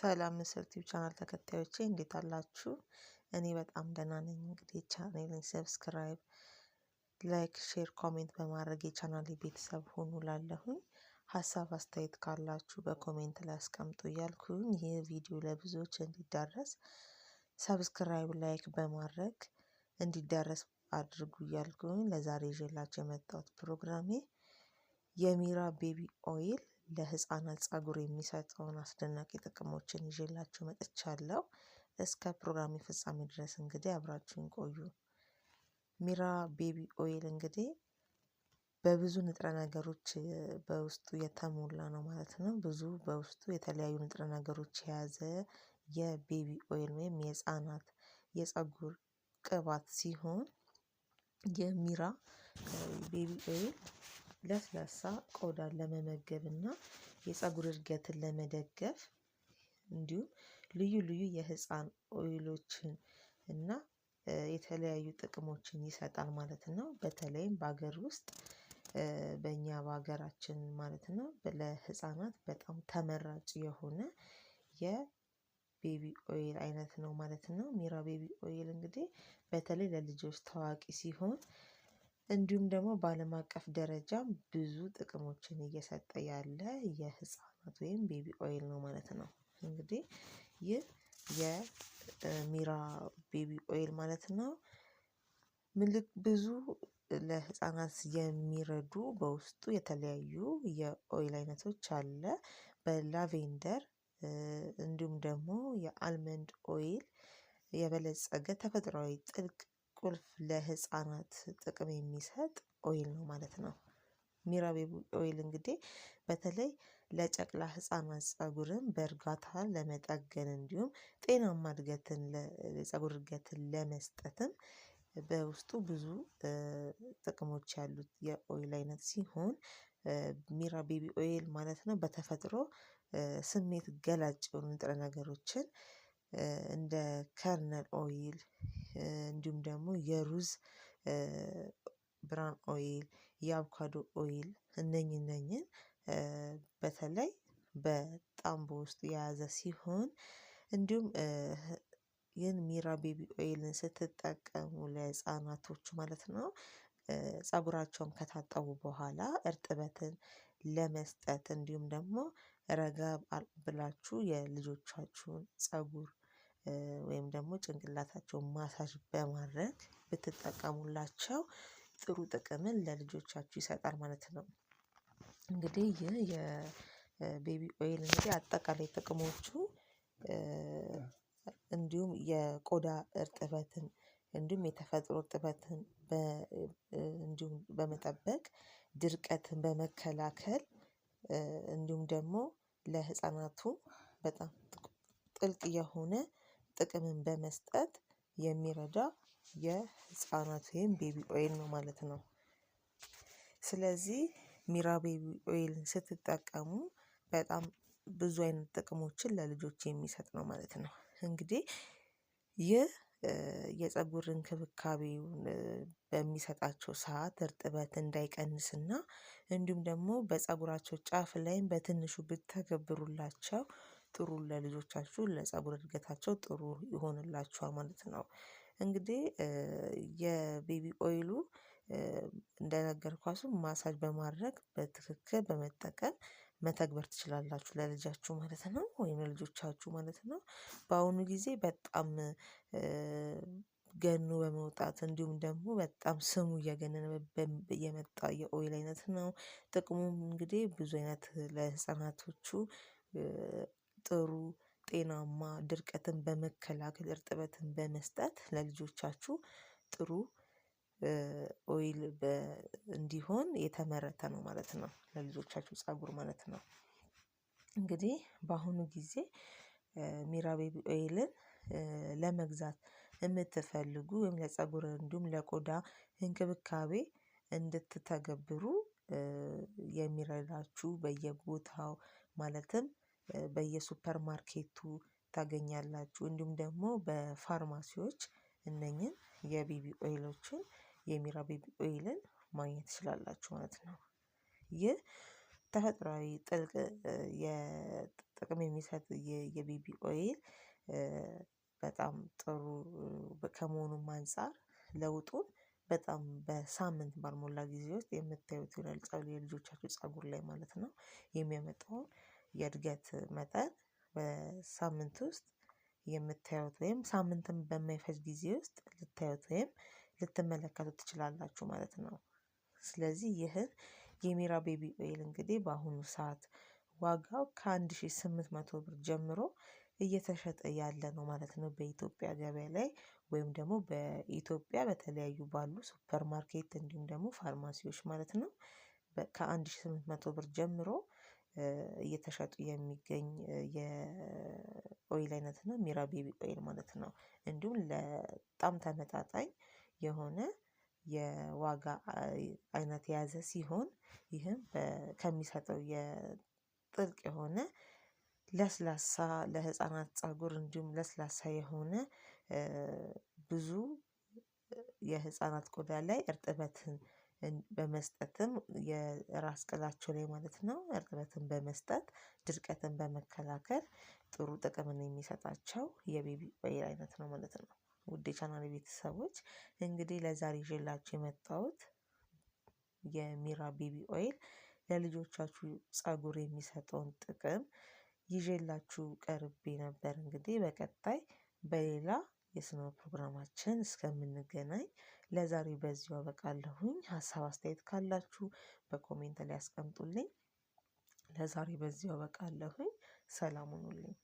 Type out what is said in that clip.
ሰላም ምስር ቲዩብ ቻናል ተከታዮቼ እንዴት አላችሁ? እኔ በጣም ደህና ነኝ። እንግዲህ ቻናሌን ሰብስክራይብ፣ ላይክ፣ ሼር፣ ኮሜንት በማድረግ የቻናሌ ቤተሰብ ሆኑ ላለሁኝ ሀሳብ አስተያየት ካላችሁ በኮሜንት ላይ አስቀምጡ እያልኩኝ ይህ ቪዲዮ ለብዙዎች እንዲዳረስ ሰብስክራይብ፣ ላይክ በማድረግ እንዲዳረስ አድርጉ እያልኩኝ ለዛሬ ይዤላችሁ የመጣሁት ፕሮግራሜ የሚራ ቤቢ ኦይል ለህፃናት ፀጉር የሚሰጠውን አስደናቂ ጥቅሞችን ይዤላችሁ መጥቻለሁ። እስከ ፕሮግራሜ ፍጻሜ ድረስ እንግዲህ አብራችሁን ቆዩ። ሚራ ቤቢ ኦይል እንግዲህ በብዙ ንጥረ ነገሮች በውስጡ የተሞላ ነው ማለት ነው። ብዙ በውስጡ የተለያዩ ንጥረ ነገሮች የያዘ የቤቢ ኦይል ወይም የህፃናት የፀጉር ቅባት ሲሆን የሚራ ቤቢ ኦይል ለስላሳ ቆዳን ለመመገብ እና የፀጉር እድገትን ለመደገፍ እንዲሁም ልዩ ልዩ የህፃን ኦይሎችን እና የተለያዩ ጥቅሞችን ይሰጣል ማለት ነው። በተለይም በሀገር ውስጥ በእኛ በሀገራችን ማለት ነው ለህፃናት በጣም ተመራጭ የሆነ የቤቢ ኦይል አይነት ነው ማለት ነው። ሚራ ቤቢ ኦይል እንግዲህ በተለይ ለልጆች ታዋቂ ሲሆን እንዲሁም ደግሞ በዓለም አቀፍ ደረጃ ብዙ ጥቅሞችን እየሰጠ ያለ የህፃናት ወይም ቤቢ ኦይል ነው ማለት ነው። እንግዲህ ይህ የሚራ ቤቢ ኦይል ማለት ነው ብዙ ለህፃናት የሚረዱ በውስጡ የተለያዩ የኦይል አይነቶች አለ። በላቬንደር እንዲሁም ደግሞ የአልመንድ ኦይል የበለጸገ ተፈጥሯዊ ጥልቅ ቁልፍ ለህፃናት ጥቅም የሚሰጥ ኦይል ነው ማለት ነው። ሚራ ቤቢ ኦይል እንግዲህ በተለይ ለጨቅላ ህፃናት ፀጉርን በእርጋታ ለመጠገን እንዲሁም ጤናማ እድገትን የፀጉር እድገትን ለመስጠትም በውስጡ ብዙ ጥቅሞች ያሉት የኦይል አይነት ሲሆን ሚራ ቤቢ ኦይል ማለት ነው በተፈጥሮ ስሜት ገላጭ የሆኑ ንጥረ ነገሮችን እንደ ከርነል ኦይል እንዲሁም ደግሞ የሩዝ ብራን ኦይል፣ የአቮካዶ ኦይል እነኝን በተለይ በጣም በውስጡ የያዘ ሲሆን እንዲሁም ይህን ሚራ ቤቢ ኦይልን ስትጠቀሙ ለህፃናቶች ማለት ነው ፀጉራቸውን ከታጠቡ በኋላ እርጥበትን ለመስጠት እንዲሁም ደግሞ ረጋ ብላችሁ የልጆቻችሁን ፀጉር ወይም ደግሞ ጭንቅላታቸውን ማሳጅ በማድረግ ብትጠቀሙላቸው ጥሩ ጥቅምን ለልጆቻችሁ ይሰጣል ማለት ነው። እንግዲህ ይህ የቤቢ ኦይል እንግዲህ አጠቃላይ ጥቅሞቹ እንዲሁም የቆዳ እርጥበትን እንዲሁም የተፈጥሮ እርጥበትን እንዲሁም በመጠበቅ ድርቀትን በመከላከል እንዲሁም ደግሞ ለህፃናቱ በጣም ጥልቅ የሆነ ጥቅምን በመስጠት የሚረዳ የህፃናት ወይም ቤቢ ኦይል ነው ማለት ነው። ስለዚህ ሚራ ቤቢ ኦይልን ስትጠቀሙ በጣም ብዙ አይነት ጥቅሞችን ለልጆች የሚሰጥ ነው ማለት ነው። እንግዲህ ይህ የፀጉር እንክብካቤውን በሚሰጣቸው ሰዓት እርጥበት እንዳይቀንስና እንዲሁም ደግሞ በፀጉራቸው ጫፍ ላይም በትንሹ ብትተገብሩላቸው ጥሩ ለልጆቻችሁ ለፀጉር እድገታቸው ጥሩ ይሆንላችኋል ማለት ነው። እንግዲህ የቤቢ ኦይሉ እንደነገርኳችሁ ማሳጅ በማድረግ በትክክል በመጠቀም መተግበር ትችላላችሁ ለልጃችሁ ማለት ነው ወይም ለልጆቻችሁ ማለት ነው። በአሁኑ ጊዜ በጣም ገኖ በመውጣት እንዲሁም ደግሞ በጣም ስሙ እየገነነ የመጣ የኦይል አይነት ነው። ጥቅሙም እንግዲህ ብዙ አይነት ለህፃናቶቹ ጥሩ ጤናማ ድርቀትን በመከላከል እርጥበትን በመስጠት ለልጆቻችሁ ጥሩ ኦይል እንዲሆን የተመረተ ነው ማለት ነው። ለልጆቻችሁ ፀጉር ማለት ነው። እንግዲህ በአሁኑ ጊዜ ሚራ ቤቢ ኦይልን ለመግዛት የምትፈልጉ ወይም ለፀጉር እንዲሁም ለቆዳ እንክብካቤ እንድትተገብሩ የሚረዳችሁ በየቦታው ማለትም በየሱፐር ማርኬቱ ታገኛላችሁ። እንዲሁም ደግሞ በፋርማሲዎች እነኚህን የቤቢ ኦይሎችን የሚራ ቤቢ ኦይልን ማግኘት ትችላላችሁ ማለት ነው። ይህ ተፈጥሯዊ ጥልቅ ጥቅም የሚሰጥ የቤቢ ኦይል በጣም ጥሩ ከመሆኑም አንፃር ለውጡን በጣም በሳምንት ባልሞላ ጊዜ ውስጥ የምታዩት ይሆናል። የልጆቻችሁ ፀጉር ላይ ማለት ነው የሚያመጣውን የእድገት መጠን በሳምንት ውስጥ የምታዩት ወይም ሳምንትም በማይፈጅ ጊዜ ውስጥ ልታዩት ወይም ልትመለከቱት ትችላላችሁ ማለት ነው። ስለዚህ ይህን የሚራ ቤቢ ኦይል እንግዲህ በአሁኑ ሰዓት ዋጋው ከ1800 ብር ጀምሮ እየተሸጠ ያለ ነው ማለት ነው በኢትዮጵያ ገበያ ላይ ወይም ደግሞ በኢትዮጵያ በተለያዩ ባሉ ሱፐር ማርኬት እንዲሁም ደግሞ ፋርማሲዎች ማለት ነው። ከ1800 ብር ጀምሮ እየተሸጡ የሚገኝ የኦይል አይነት ነው ሚራ ቤቢ ኦይል ማለት ነው። እንዲሁም በጣም ተመጣጣኝ የሆነ የዋጋ አይነት የያዘ ሲሆን ይህም ከሚሰጠው የጥልቅ የሆነ ለስላሳ ለህፃናት ፀጉር እንዲሁም ለስላሳ የሆነ ብዙ የህፃናት ቆዳ ላይ እርጥበትን በመስጠትም የራስ ቅላቸው ላይ ማለት ነው እርጥበትን በመስጠት ድርቀትን በመከላከል ጥሩ ጥቅምን የሚሰጣቸው የቤቢ ኦይል አይነት ነው ማለት ነው። ውድ የቻናሌ ቤተሰቦች እንግዲህ ለዛሬ ይዤላችሁ የመጣሁት የሚራ ቤቢ ኦይል ለልጆቻችሁ ፀጉር የሚሰጠውን ጥቅም ይዤላችሁ ቀርቤ ነበር። እንግዲህ በቀጣይ በሌላ የስነ ፕሮግራማችን እስከምንገናኝ ለዛሬ በዚሁ አበቃለሁኝ። ሀሳብ አስተያየት ካላችሁ በኮሜንት ላይ አስቀምጡልኝ። ለዛሬ በዚሁ አበቃለሁኝ። ሰላም ሁኑልኝ።